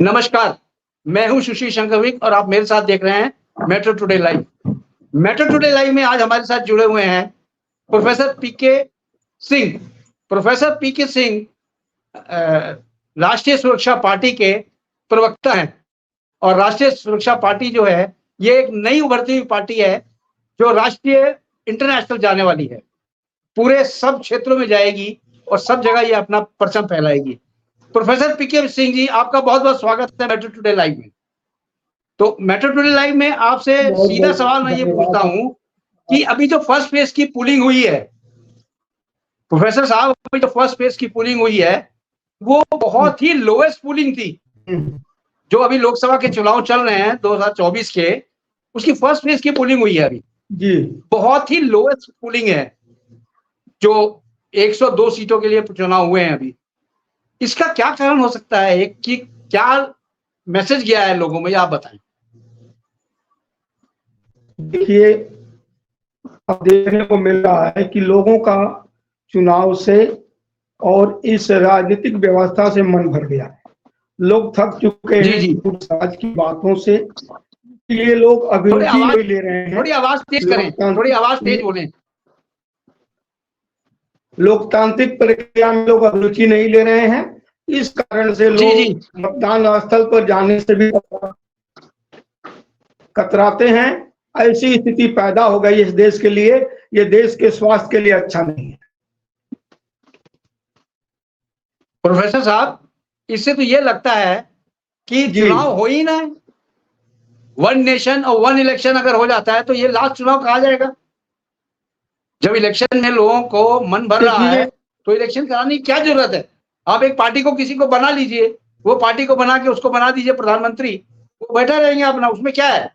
नमस्कार, मैं हूं सुशील शंकरविक और आप मेरे साथ देख रहे हैं metro today live. Metro today live में आज हमारे साथ जुड़े हुए हैं प्रोफेसर पीके सिंह। प्रोफेसर पीके सिंह राष्ट्रीय सुरक्षा पार्टी के प्रवक्ता हैं और राष्ट्रीय सुरक्षा पार्टी जो है ये एक नई उभरती हुई पार्टी है जो राष्ट्रीय इंटरनेशनल जाने वाली है। पूरे सब क्षेत्रों में जाएगी और सब जगह ये अपना परचम फैलाएगी। प्रोफेसर पीके सिंह जी, आपका बहुत बहुत स्वागत है मेट्रो टुडे लाइव में। तो मेट्रो टुडे लाइव में आपसे बहुत सीधा बहुत सवाल मैं ये पूछता धन्यवाद। हूं कि अभी जो फर्स्ट फेज की पुलिंग हुई है, प्रोफेसर साहब, अभी जो फर्स्ट फेज की पुलिंग हुई है वो बहुत ही लोएस्ट पुलिंग थी। जो अभी लोकसभा के चुनाव चल रहे हैं 2024 के, उसकी फर्स्ट फेज की पुलिंग हुई है अभी जी बहुत ही लोएस्ट पुलिंग है। जो 102 सीटों के लिए चुनाव हुए हैं अभी, इसका क्या कारण हो सकता है? एक कि क्या मैसेज गया है लोगों में, आप बताएं। देखिए, अब देखने को मिल रहा है कि लोगों का चुनाव से और इस राजनीतिक व्यवस्था से मन भर गया है। लोग थक चुके जी हैं जी, समाज की बातों से। ये लोग थोड़ी अभिरुचि आवाज नहीं ले रहे हैं। थोड़ी आवाज तेज करें, थोड़ी आवाज तेज बोलें। लोकतांत्रिक प्रक्रिया में लोग अभिरुचि नहीं ले रहे हैं। इस कारण से जी जी, लोग मतदान स्थल पर जाने से भी कतराते हैं। ऐसी स्थिति पैदा हो गई इस देश के लिए। ये देश के स्वास्थ्य के लिए अच्छा नहीं है। प्रोफेसर साहब, इससे तो ये लगता है कि जी चुनाव हो ही ना है। वन नेशन और वन इलेक्शन अगर हो जाता है तो ये लास्ट चुनाव कहा जाएगा। जब इलेक्शन में लोगों को मन भर रहा है देखिए, तो इलेक्शन कराने की क्या जरूरत है? आप एक पार्टी को किसी को बना लीजिए, वो पार्टी को बना के उसको बना दीजिए प्रधानमंत्री, वो बैठा रहेंगे अपना, उसमें क्या है?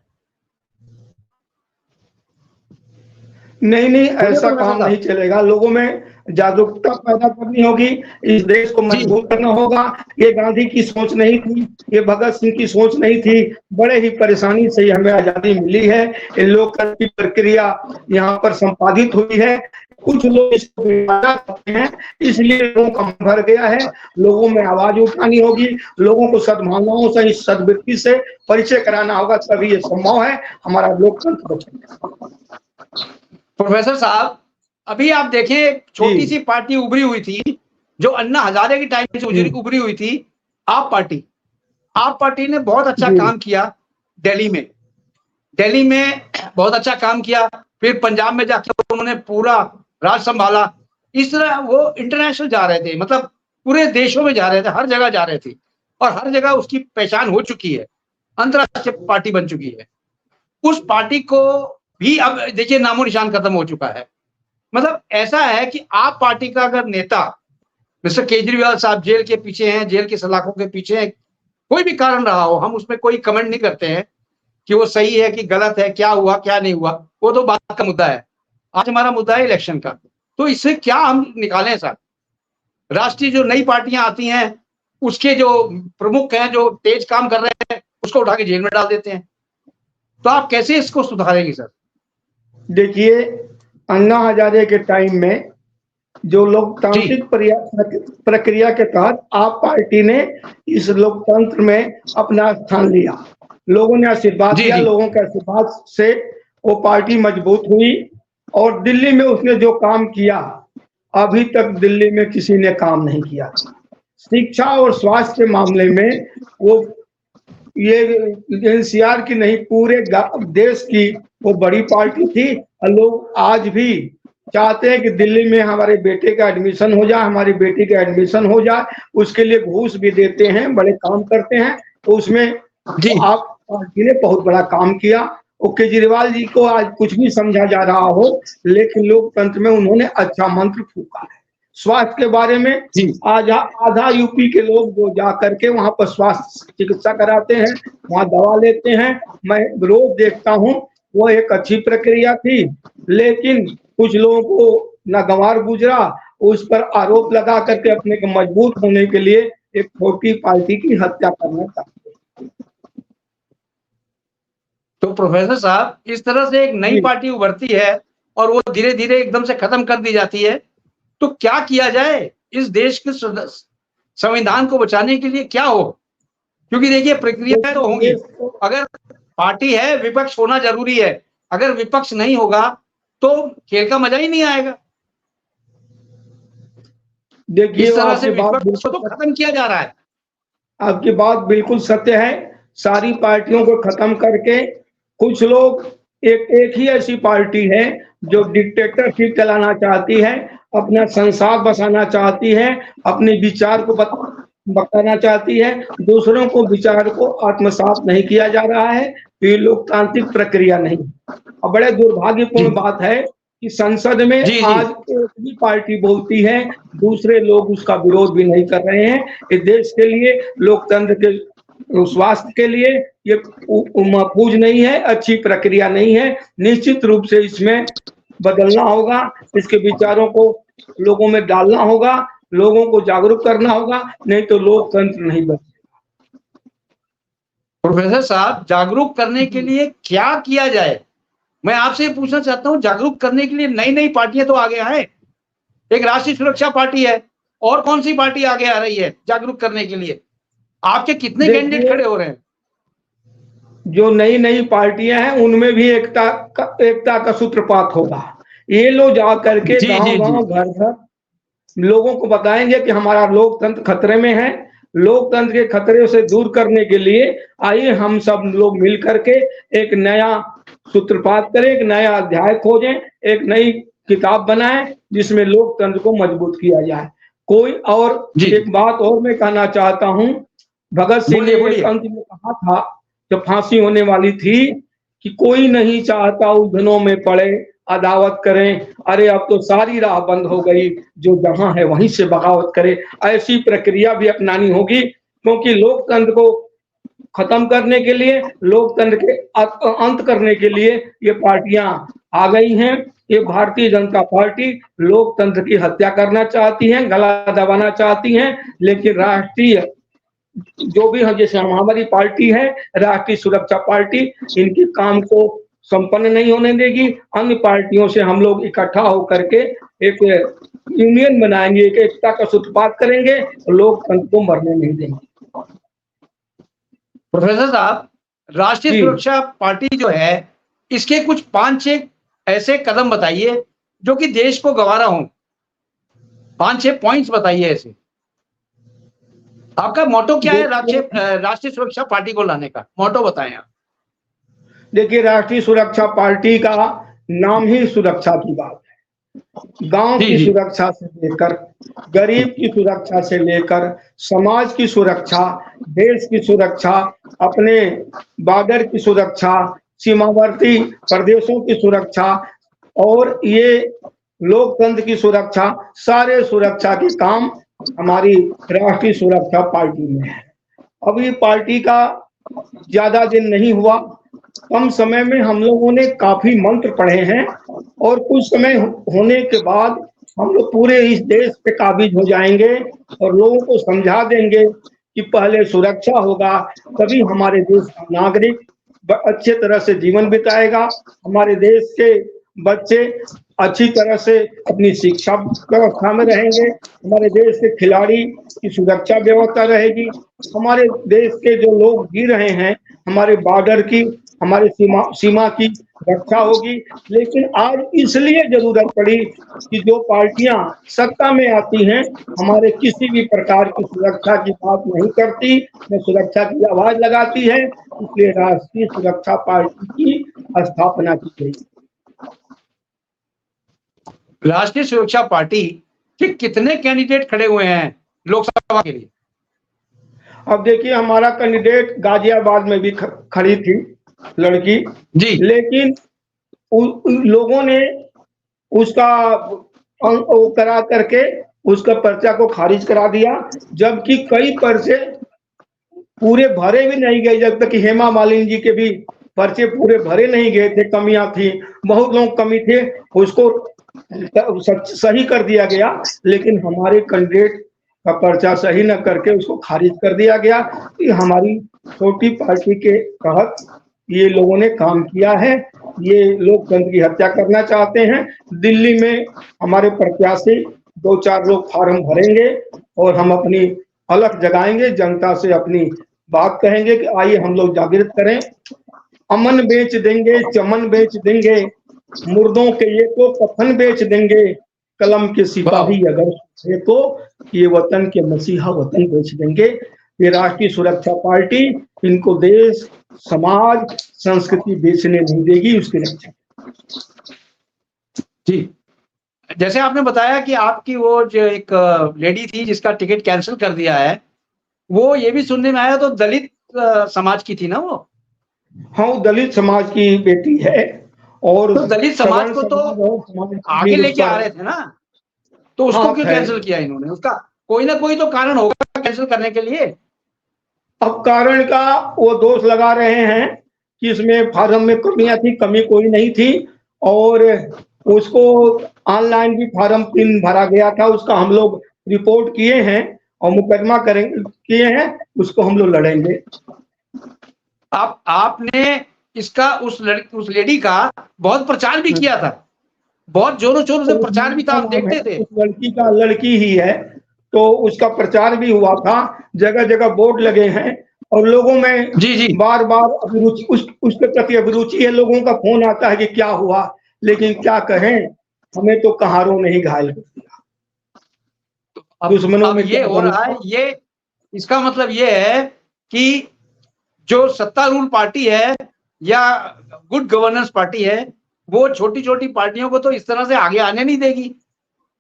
नहीं नहीं, बोलिए ऐसा प्रोफेसर काम नहीं साहब। चलेगा। लोगों में जागरूकता पैदा करनी होगी। इस देश को जी मजबूत करना होगा। ये गांधी की सोच नहीं थी, ये भगत सिंह की सोच नहीं थी। बड़े ही परेशानी से हमें आजादी मिली है। इन लोकतंत्र की प्रक्रिया यहाँ पर संपादित हुई है। कुछ लोग इसको बिगाड़ना चाहते हैं, इसलिए लोगों का मन भर गया है। लोगों में आवाज उठानी होगी। लोगों को सद्भावनाओं से, इस सद्वृत्ति से परिचय कराना होगा, तभी ये संभव है। हमारा लोकतंत्र बचेगा। प्रोफेसर साहब, अभी आप देखें एक जी छोटी सी पार्टी उभरी हुई थी जो अन्ना हजारे की टाइम से उभरी हुई थी, आप पार्टी। आप पार्टी ने बहुत अच्छा जी काम किया दिल्ली में। दिल्ली में बहुत अच्छा काम किया, फिर पंजाब में जाकर उन्होंने पूरा राज संभाला। इस तरह वो इंटरनेशनल जा रहे थे, मतलब पूरे देशों में जा रहे थे, हर जगह जा रहे थे और हर जगह उसकी पहचान हो चुकी है, अंतरराष्ट्रीय पार्टी बन चुकी है। उस पार्टी को भी अब देखिए नामो निशान खत्म हो चुका है। मतलब ऐसा है कि आप पार्टी का अगर नेता मिस्टर केजरीवाल साहब जेल के पीछे हैं, जेल की सलाखों के पीछे हैं, कोई भी कारण रहा हो, हम उसमें कोई कमेंट नहीं करते हैं कि वो सही है कि गलत है, क्या हुआ क्या नहीं हुआ, वो तो बात का मुद्दा है। आज हमारा मुद्दा है इलेक्शन का। तो इससे क्या हम निकालें सर? राष्ट्रीय जो नई पार्टियां आती हैं, उसके जो प्रमुख हैं जो तेज काम कर रहे हैं, उसको उठा के जेल में डाल देते हैं। तो आप कैसे इसको सुधारेंगे सर? देखिए, अन्ना हजारे के टाइम में जो जी लोकतांत्रिक प्रक्रिया के तहत आप पार्टी ने इस लोकतंत्र में अपना स्थान लिया। लोगों ने आशीर्वाद जी दिया। जी लोगों के आशीर्वाद से वो पार्टी मजबूत हुई और दिल्ली में उसने जो काम किया, अभी तक दिल्ली में किसी ने काम नहीं किया। शिक्षा और स्वास्थ्य के मामले में वो, ये एनसीआर की नहीं, पूरे देश की वो बड़ी पार्टी थी। और लोग आज भी चाहते हैं कि दिल्ली में हमारे बेटे का एडमिशन हो जाए, हमारी बेटी का एडमिशन हो जाए। उसके लिए घूस भी देते हैं, बड़े काम करते हैं। तो उसमें जी आप पार्टी ने बहुत बड़ा काम किया। और केजरीवाल जी को आज कुछ भी समझा जा रहा हो, लेकिन लोकतंत्र में उन्होंने अच्छा मंत्र फूका है। स्वास्थ्य के बारे में जी, आज आधा यूपी के लोग जो जा करके वहां पर स्वास्थ्य चिकित्सा कराते हैं, वहां दवा लेते हैं। मैं रोज देखता हूं, वो एक अच्छी प्रक्रिया थी। लेकिन कुछ लोगों को नागवार गुजरा, उस पर आरोप लगा करके अपने को मजबूत होने के लिए एक छोटी पार्टी की हत्या करना चाहते तो प्रोफेसर साहब, इस तरह से एक नई हैं। जी पार्टी उभरती है और वो धीरे धीरे एकदम से खत्म कर दी जाती है, तो क्या किया जाए? इस देश के संविधान को बचाने के लिए क्या हो? क्योंकि देखिए प्रक्रिया तो होंगी, अगर पार्टी है विपक्ष होना जरूरी है, अगर विपक्ष नहीं होगा तो खेल का मजा ही नहीं आएगा। देखिए इस तरह से आपकी बात विपक्ष को तो खत्म किया जा रहा है। आपकी बात बिल्कुल सत्य है। सारी पार्टियों को खत्म करके कुछ लोग एक ही ऐसी पार्टी है जो डिक्टेटरशिप चलाना चाहती है, अपना संसार बसाना चाहती है, अपने विचार को बताना चाहती है, दूसरों को विचार को आत्मसात नहीं किया जा रहा है। ये लोकतांत्रिक प्रक्रिया नहीं। अब बड़े दुर्भाग्यपूर्ण बात है कि संसद में जी, जी। आज एक भी पार्टी बोलती है, दूसरे लोग उसका विरोध भी नहीं कर रहे हैं। इस देश के लिए, लोकतंत्र के स्वास्थ्य के लिए ये महफूज नहीं है, अच्छी प्रक्रिया नहीं है। निश्चित रूप से इसमें बदलना होगा, इसके विचारों को लोगों में डालना होगा, लोगों को जागरूक करना होगा, नहीं तो लोकतंत्र नहीं बचेगा। प्रोफेसर साहब, जागरूक करने के लिए क्या किया जाए? मैं आपसे पूछना चाहता हूं, जागरूक करने के लिए नई नई पार्टियां तो आगे आए। एक राष्ट्रीय सुरक्षा पार्टी है, और कौन सी पार्टी आगे आ रही है जागरूक करने के लिए? आपके कितने कैंडिडेट खड़े हो रहे हैं? जो नई नई पार्टियां हैं उनमें भी एकता का सूत्रपात होगा। ये लोग जा करके गांव-गांव, घर-घर लोगों को बताएंगे कि हमारा लोकतंत्र खतरे में है। लोकतंत्र के खतरे से दूर करने के लिए आइए हम सब लोग मिल करके एक नया सूत्रपात करें, एक नया अध्याय खोजें, एक नई किताब बनाएं जिसमें लोकतंत्र को मजबूत किया जाए। कोई और एक बात और मैं कहना चाहता हूं, भगत सिंह ने एक अंत में कहा था जब फांसी होने वाली थी कि कोई नहीं चाहता उलझनों में पड़े, अदावत करें। अरे अब तो सारी राह बंद हो गई, जो जहां है वहीं से बगावत करे। ऐसी प्रक्रिया भी अपनानी होगी, क्योंकि लोकतंत्र को खत्म करने के लिए, लोकतंत्र के अंत करने के लिए ये पार्टियां आ गई हैं। ये भारतीय जनता पार्टी लोकतंत्र की हत्या करना चाहती है, गला दबाना चाहती है। लेकिन राष्ट्रीय जो भी हम, जैसे हमारी पार्टी है राष्ट्रीय सुरक्षा पार्टी, इनके काम को संपन्न नहीं होने देगी। अन्य पार्टियों से हम लोग इकट्ठा होकर के एक यूनियन बनाएंगे, एक एकता का सूत्रपात करेंगे, लोकतंत्र को मरने नहीं देंगे। प्रोफेसर साहब, राष्ट्रीय सुरक्षा पार्टी जो है, इसके कुछ 5-6 ऐसे कदम बताइए जो कि देश को गंवारा हो। 5-6 पॉइंट्स बताइए ऐसे। आपका मोटो क्या है राष्ट्रीय सुरक्षा पार्टी को लाने का? मोटो बताएं आप। देखिए, राष्ट्रीय सुरक्षा पार्टी का नाम ही सुरक्षा की बात है। गांव की सुरक्षा से लेकर, गरीब की सुरक्षा से लेकर, समाज की सुरक्षा, देश की सुरक्षा, अपने बॉर्डर की सुरक्षा, सीमावर्ती प्रदेशों की सुरक्षा और ये लोकतंत्र की सुरक्षा, सारे सुरक्षा के काम हमारी राष्ट्रीय सुरक्षा पार्टी में है। अभी पार्टी का ज्यादा दिन नहीं हुआ, कम समय में हम लोगों ने काफी मंत्र पढ़े हैं और कुछ समय होने के बाद हम लोग पूरे इस देश पे काबिज हो जाएंगे और लोगों को समझा देंगे कि पहले सुरक्षा होगा, तभी हमारे देश का नागरिक अच्छे तरह से जीवन बिताएगा, हमारे देश के बच्चे अच्छी तरह से अपनी शिक्षा व्यवस्था में रहेंगे, हमारे देश के खिलाड़ी की सुरक्षा व्यवस्था रहेगी, हमारे देश के जो लोग जी रहे हैं, हमारे बॉर्डर की, हमारे सीमा की रक्षा होगी। लेकिन आज इसलिए जरूरत पड़ी कि जो पार्टियां सत्ता में आती हैं, हमारे किसी भी प्रकार की सुरक्षा की बात नहीं करती, न सुरक्षा की आवाज लगाती है, इसलिए राष्ट्रीय सुरक्षा पार्टी की स्थापना की गई। राष्ट्रीय सुरक्षा पार्टी के कितने कैंडिडेट खड़े हुए हैं लोकसभा के लिए? अब देखिए, हमारा कैंडिडेट गाजियाबाद में भी खड़ी थी लड़की जी, लेकिन लोगों ने उसका करा करके उसका पर्चा को खारिज करा दिया, जबकि कई पर्चे पूरे भरे भी नहीं गए। जब तक हेमा मालिनी जी के भी पर्चे पूरे भरे नहीं गए थे, कमियां थी, बहुत लोग कमी थे, उसको सही कर दिया गया। लेकिन हमारे कैंडिडेट का पर्चा सही न करके उसको खारिज कर दिया गया। कि हमारी छोटी पार्टी के तहत ये लोगों ने काम किया है, ये लोकतंत्र की हत्या करना चाहते हैं। दिल्ली में हमारे प्रत्याशी 2-4 लोग फार्म भरेंगे और हम अपनी अलख जगाएंगे, जनता से अपनी बात कहेंगे कि आइए हम लोग जागृत करें। अमन बेच देंगे, चमन बेच देंगे, मुर्दों के ये को कफन बेच देंगे, कलम के सिपाही अगर ये को ये वतन के मसीहा वतन बेच देंगे। ये राष्ट्रीय सुरक्षा पार्टी इनको देश, समाज, संस्कृति बेचने नहीं देगी, उसकी रक्षा। जी, जैसे आपने बताया कि आपकी वो जो एक लेडी थी जिसका टिकट कैंसिल कर दिया है, वो ये भी सुनने में आया तो दलित समाज की थी ना वो? हाँ, वो दलित समाज की बेटी है और तो दलित समाज को तो आगे लेके आ रहे थे ना, तो उसको क्यों कैंसिल किया इन्होंने? उसका कोई ना कोई तो कारण होगा कैंसिल करने के लिए। अब कारण का वो दोष लगा रहे हैं कि इसमें फार्म में कमियां थी, कमी कोई नहीं थी, और उसको ऑनलाइन भी फार्म 3 भरा गया था, उसका हम लोग रिपोर्ट किए हैं और मुकदमा करेंगे, किए हैं, उसको हम लोग लड़ेंगे। आपने इसका उस लेडी का बहुत प्रचार भी किया था, बहुत जोरों शोरों से प्रचार भी था, आप देखते थे। उस लड़की का लड़की ही है तो उसका प्रचार भी हुआ था, जगह जगह बोर्ड लगे हैं और लोगों में जी बार बार अभिरुचि, उसके प्रति अभिरुचि है। लोगों का फोन आता है कि क्या हुआ, लेकिन क्या कहें, हमें तो कहारों ने ही घायल कर दिया। दुश्मनों में ये हो रहा है, ये इसका मतलब ये है कि जो सत्तारूढ़ पार्टी है या गुड गवर्नेंस पार्टी है, वो छोटी छोटी पार्टियों को तो इस तरह से आगे आने नहीं देगी।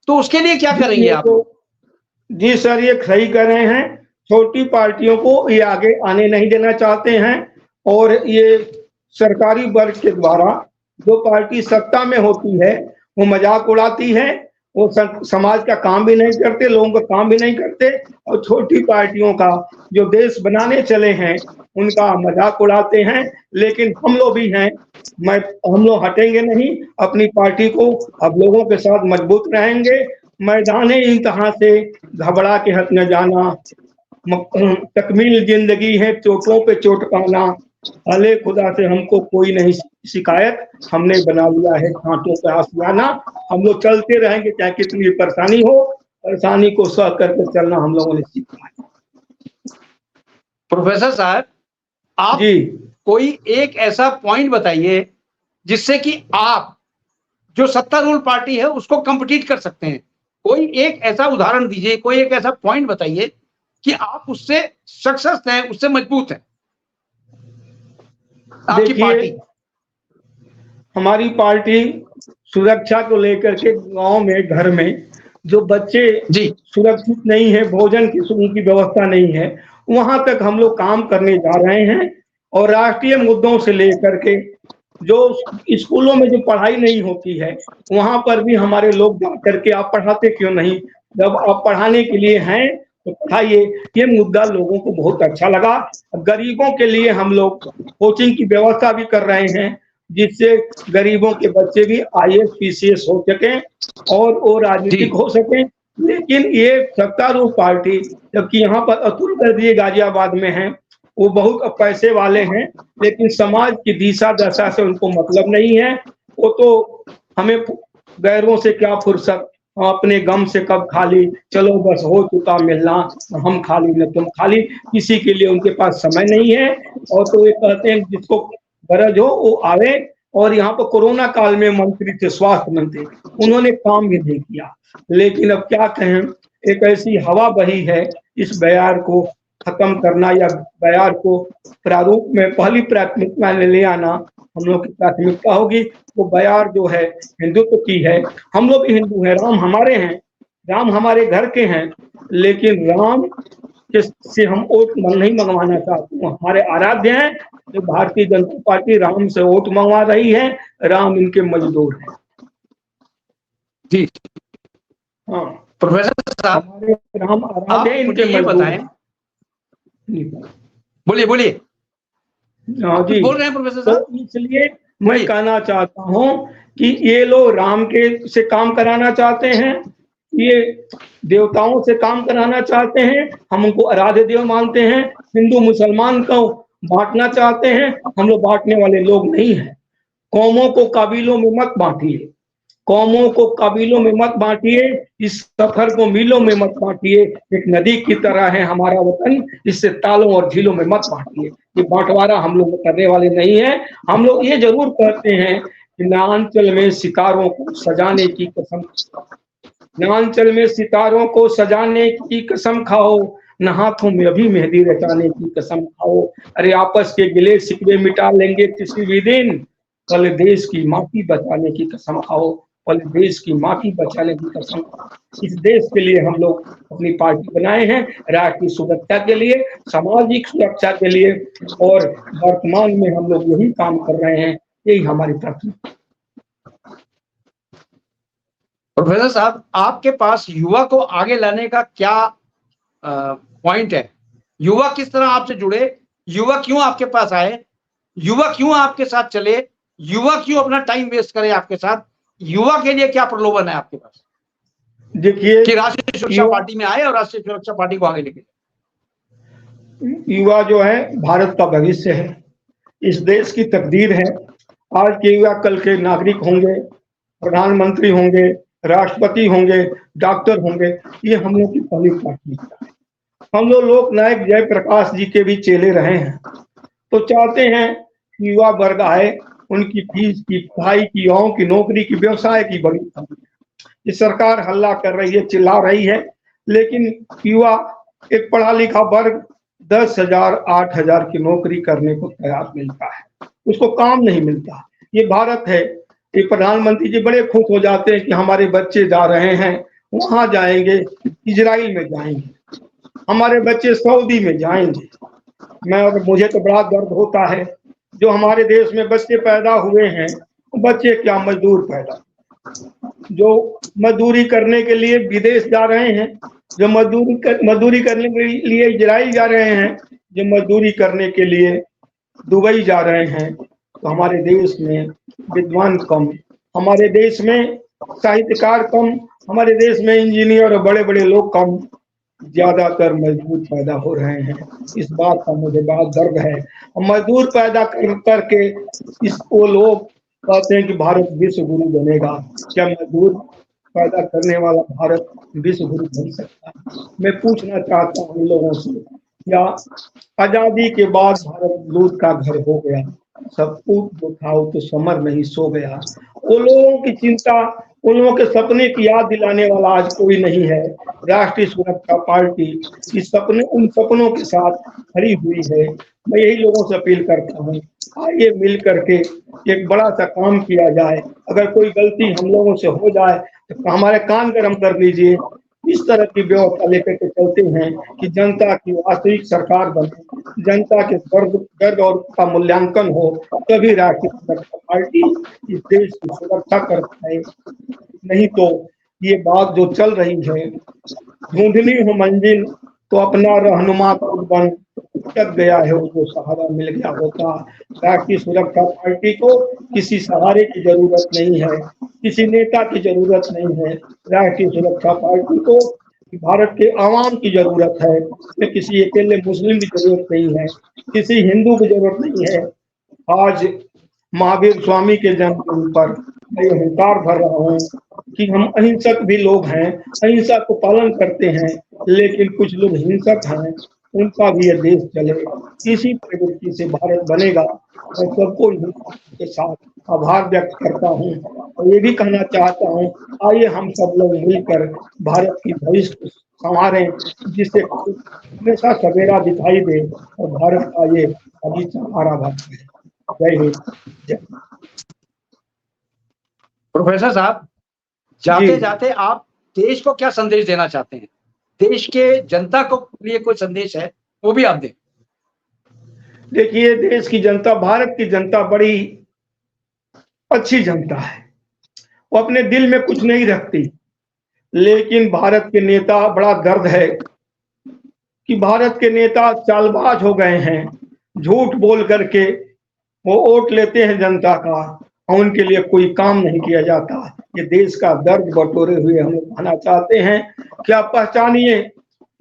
तो उसके लिए क्या करेंगे आप? जी सर, ये सही कर रहे हैं। छोटी पार्टियों को ये आगे आने नहीं देना चाहते हैं और ये सरकारी वर्ग के द्वारा जो पार्टी सत्ता में होती है वो मजाक उड़ाती है, वो समाज का काम भी नहीं करते, लोगों का काम भी नहीं करते, और छोटी पार्टियों का जो देश बनाने चले हैं उनका मजाक उड़ाते हैं। लेकिन हम लोग भी हैं, हम लोग हटेंगे नहीं अपनी पार्टी को, अब लोगों के साथ मजबूत रहेंगे। मैदाने इंतहा से घबरा के हट न जाना, तकमील जिंदगी है चोटों पे चोट पाना, अले खुदा से हमको कोई नहीं शिकायत, हमने बना लिया है कांटों पे आशियाना। हम लोग चलते रहेंगे चाहे कितनी परेशानी हो, परेशानी को सह करके चलना हम लोगों ने सीखा है। प्रोफेसर साहब, आप जी कोई एक ऐसा पॉइंट बताइए जिससे कि आप जो सत्तारूढ़ पार्टी है उसको कम्पीट कर सकते हैं। कोई एक ऐसा उदाहरण दीजिए, कोई एक ऐसा पॉइंट बताइए कि आप उससे सक्सेस हैं, उससे मजबूत हैं आपकी पार्टी। हमारी पार्टी सुरक्षा को लेकर के गांव में, घर में जो बच्चे सुरक्षित नहीं है, भोजन की उनकी व्यवस्था नहीं है, वहां तक हम लोग काम करने जा रहे हैं। और राष्ट्रीय मुद्दों से लेकर के जो स्कूलों में जो पढ़ाई नहीं होती है वहां पर भी हमारे लोग जा करके आप पढ़ाते क्यों नहीं, जब आप पढ़ाने के लिए हैं तो पढ़ाइए। ये मुद्दा लोगों को बहुत अच्छा लगा। गरीबों के लिए हम लोग कोचिंग की व्यवस्था भी कर रहे हैं जिससे गरीबों के बच्चे भी IAS PCS हो सकें और वो राजनीतिक हो सकें। लेकिन ये सत्तारूढ़ पार्टी, जबकि यहाँ पर अतुल गर्दी गाजियाबाद में है, वो बहुत पैसे वाले हैं, लेकिन समाज की दिशा दशा से उनको मतलब नहीं है। वो तो हमें गैरों से क्या फुर्सत, अपने गम से कब खाली, चलो बस हो चुका मिलना, हम खाली न तुम खाली, किसी के लिए उनके पास समय नहीं है। और तो ये कहते हैं जिसको गरज हो वो आवे। और यहाँ पर कोरोना काल में मंत्री थे, स्वास्थ्य मंत्री, उन्होंने काम भी नहीं किया। लेकिन अब क्या कहें, एक ऐसी हवा बही है, इस बयार को खत्म करना या बयार को प्रारूप में पहली प्राथमिकता में ले आना हम लोग की प्राथमिकता होगी। वो बयार जो है हिंदुत्व की है, हम लोग भी हिंदू हैं, राम हमारे हैं, राम हमारे घर के हैं, लेकिन राम से हम वोट नहीं मंगवाना चाहते, वो हमारे आराध्य हैं। जो भारतीय जनता पार्टी राम से वोट मंगवा रही है, राम इनके मजदूर हैं। जी हाँ प्रोफेसर साहब, हमारे राम आराध्य हैं, इनके ये बताएं। बोलिए बोलिए। हाँ जी, बोल रहे हैं प्रोफेसर साहब। तो इसलिए मैं कहना चाहता हूँ कि ये लोग राम के से काम कराना चाहते हैं, ये देवताओं से काम कराना चाहते हैं, हम उनको आराध्य देव मानते हैं। हिंदू मुसलमान को बांटना चाहते हैं, हम लोग बांटने वाले लोग नहीं हैं। कौमों को कबीलों में मत बांटिए, कौमों को कबीलों में मत बांटिए, इस सफर को मीलों में मत बांटिए। एक नदी की तरह है हमारा वतन, इससे तालों और झीलों में मत बांटिए। ये बांटवारा हम लोग करने वाले नहीं है। हम लोग ये जरूर कहते हैं कि नांचल में सितारों को सजाने की कसम, नांचल में सितारों को सजाने की कसम खाओ, न हाथों में अभी मेहंदी रचाने की कसम खाओ। अरे आपस के गिले शिकवे मिटा लेंगे किसी भी दिन, कल देश की माटी बचाने की कसम खाओ, कल देश की माटी बचाने की कसम खाओ। इस देश के लिए हम लोग अपनी पार्टी बनाए हैं, राष्ट्र की सुरक्षा के लिए, सामाजिक सुरक्षा के लिए, और वर्तमान में हम लोग यही काम कर रहे हैं। यही हमारी प्राथमिकता। प्रोफेसर साहब, आपके पास युवा को आगे लाने का क्या पॉइंट है? युवा किस तरह आपसे जुड़े, युवा क्यों आपके पास आए, युवा क्यों आपके साथ चले, युवा क्यों अपना टाइम वेस्ट करे आपके साथ? युवा के लिए क्या प्रलोभन है आपके पास देखिए, कि राष्ट्रीय सुरक्षा पार्टी में आए और राष्ट्रीय सुरक्षा पार्टी को आगे लेके? युवा जो है भारत का भविष्य है, इस देश की तकदीर है। आज के युवा कल के नागरिक होंगे, प्रधानमंत्री होंगे, राष्ट्रपति होंगे, डॉक्टर होंगे। ये हम लोग की पहली प्राथमिकता है। हम लोग लोकनायक जयप्रकाश जी के भी चेले रहे हैं, तो चाहते हैं कि युवा वर्ग आए, उनकी फीस की, पढ़ाई की, युवाओं की नौकरी की, व्यवसाय की बड़ी कमी है। ये सरकार हल्ला कर रही है, चिल्ला रही है, लेकिन युवा एक पढ़ा लिखा वर्ग 10,000 8,000 की नौकरी करने को तैयार मिलता है, उसको काम नहीं मिलता। ये भारत है। ये प्रधानमंत्री जी बड़े खुश हो जाते हैं कि हमारे बच्चे जा रहे हैं, वहां जाएंगे, इजराइल में जाएंगे, हमारे बच्चे सऊदी में जाएंगे। मुझे तो बड़ा दर्द होता है, जो हमारे देश में बच्चे पैदा हुए हैं, बच्चे क्या मजदूर पैदा, जो मजदूरी करने के लिए विदेश जा रहे हैं, जो मजदूरी करने के लिए इजराइल जा रहे हैं, जो मजदूरी करने के लिए दुबई जा रहे हैं। तो हमारे देश में विद्वान कम, हमारे देश में साहित्यकार कम, हमारे देश में इंजीनियर और बड़े बड़े लोग कम, ज्यादातर मजदूर पैदा हो रहे हैं। इस बात का मुझे बहुत गर्व है। मजदूर पैदा करके वो लोग कहते हैं कि भारत विश्व गुरु बनेगा। क्या मजदूर पैदा करने वाला भारत विश्व गुरु बन सकता है? मैं पूछना चाहता हूँ इन लोगों से, क्या आजादी के बाद भारत लूट का घर हो गया? सब ऊट उठाओ तो समर नहीं सो गया। वो लोगों की चिंता, उन लोगों के सपने की याद दिलाने वाला आज कोई नहीं है। राष्ट्रीय सुरक्षा पार्टी इस सपने, उन सपनों के साथ खड़ी हुई है। मैं यही लोगों से अपील करता हूँ, आइए मिल करके एक बड़ा सा काम किया जाए। अगर कोई गलती हम लोगों से हो जाए तो हमारे कान गर्म कर लीजिए। इस तरह की व्यवस्था लेकर के चलते हैं कि जनता की वास्तविक सरकार बने, जनता के दर्द और का मूल्यांकन हो, तभी राष्ट्रीय सुरक्षा पार्टी इस देश की सुरक्षा कर पाए। नहीं तो ये बात जो चल रही है, ढूंढनी हो मंजिल तो अपना रहनुमा खुद बन, अटक गया है वो जो सहारा मिल गया होता। राष्ट्रीय सुरक्षा पार्टी को किसी सहारे की जरूरत नहीं है, किसी नेता की जरूरत नहीं है। राष्ट्रीय सुरक्षा पार्टी को भारत के आवाम की जरूरत है। किसी अकेले मुस्लिम की जरूरत नहीं है, किसी हिंदू की जरूरत नहीं है। आज महावीर स्वामी के जन्मदिन पर मैं हुंकार भर रहा हूँ कि हम अहिंसक भी लोग हैं, अहिंसा को पालन करते हैं, लेकिन कुछ लोग हिंसक हैं, उनका भी यह देश चले। इसी प्रवृत्ति से भारत बनेगा। मैं सबको के साथ आभार व्यक्त करता हूँ और ये भी कहना चाहता हूँ, आइए हम सब लोग मिलकर भारत की भविष्य को संवारें, जिससे हमेशा सवेरा दिखाई दे और भारत का ये बगीचा हरा भरा है। जय हिंद, जय। प्रोफेसर साहब, जाते जाते आप देश को क्या संदेश देना चाहते हैं? देश के जनता को लिए कोई संदेश है, वो भी आप दें। देखिए, देश की जनता, भारत की जनता बड़ी अच्छी जनता है। वो अपने दिल में कुछ नहीं रखती, लेकिन भारत के नेता, बड़ा दर्द है कि भारत के नेता चालबाज हो गए हैं। झूठ बोल करके वो वोट लेते हैं जनता का और उनके लिए कोई काम नहीं किया जाता। ये देश का दर्द बटोरे हुए हम लोग कहना चाहते हैं। क्या पहचानिए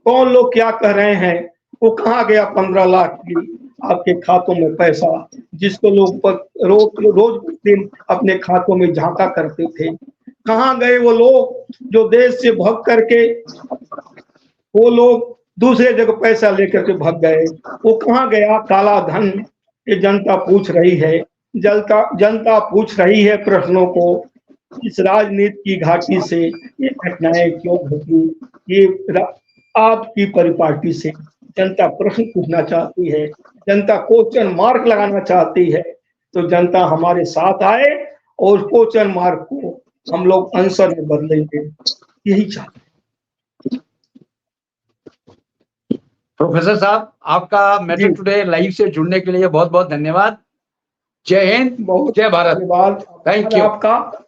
कौन लोग क्या कह रहे हैं। वो कहाँ गया 15 लाख की आपके खातों में पैसा, जिसको लोग रोज दिन अपने खातों में झांका करते थे। कहाँ गए वो लोग जो देश से भाग करके वो लोग दूसरे जगह पैसा लेकर के भाग गए? वो कहाँ गया काला धन? ये जनता पूछ रही है। जनता पूछ रही है प्रश्नों को। इस राजनीति की घाटी से ये घटनाएं क्यों घटी? ये आपकी परिपाटी से जनता प्रश्न पूछना चाहती है, जनता क्वेश्चन मार्क लगाना चाहती है। तो जनता हमारे साथ आए और क्वेश्चन मार्क को हम लोग आंसर में बदलेंगे, यही चाहते हैं। प्रोफेसर साहब, आपका मैटर टुडे लाइव से जुड़ने के लिए बहुत बहुत धन्यवाद। जय हिंद, बहुत जय भारत। धन्यवाद थैंक यू आपका।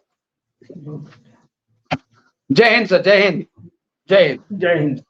जय हिंद सर, जय हिंद, जय हिंद। जय हिंद।